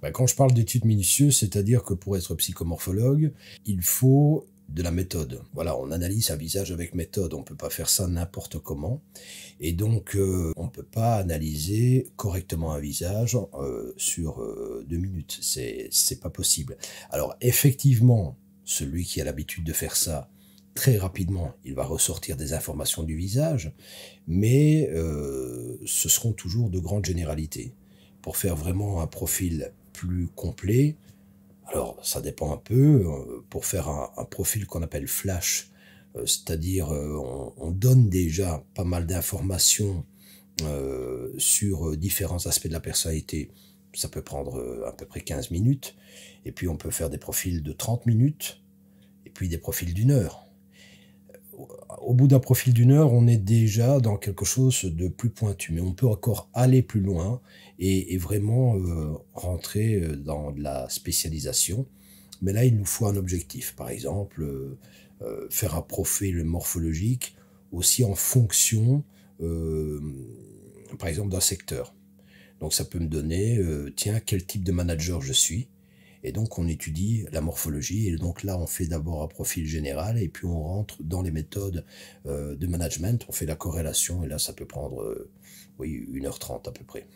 Ben, quand je parle d'études minutieuses, c'est-à-dire que pour être psychomorphologue, il faut de la méthode. Voilà, on analyse un visage avec méthode, on ne peut pas faire ça n'importe comment. Et donc, on ne peut pas analyser correctement un visage sur 2 minutes. C'est pas possible. Alors, effectivement, celui qui a l'habitude de faire ça, très rapidement, il va ressortir des informations du visage, mais ce seront toujours de grandes généralités. Pour faire vraiment un profil plus complet, alors ça dépend un peu, pour faire un profil qu'on appelle flash, c'est-à-dire on donne déjà pas mal d'informations sur différents aspects de la personnalité, ça peut prendre à peu près 15 minutes, et puis on peut faire des profils de 30 minutes, et puis des profils d'1 heure. Au bout d'un profil d'1 heure, on est déjà dans quelque chose de plus pointu, mais on peut encore aller plus loin et vraiment rentrer dans de la spécialisation. Mais là, il nous faut un objectif. Par exemple, faire un profil morphologique aussi en fonction, euh, par exemple, d'un secteur. Donc ça peut me donner, tiens, quel type de manager je suis. Et donc on étudie la morphologie. Et donc là, on fait d'abord un profil général et puis on rentre dans les méthodes de management. On fait la corrélation et là, ça peut prendre, oui, 1h30 à peu près.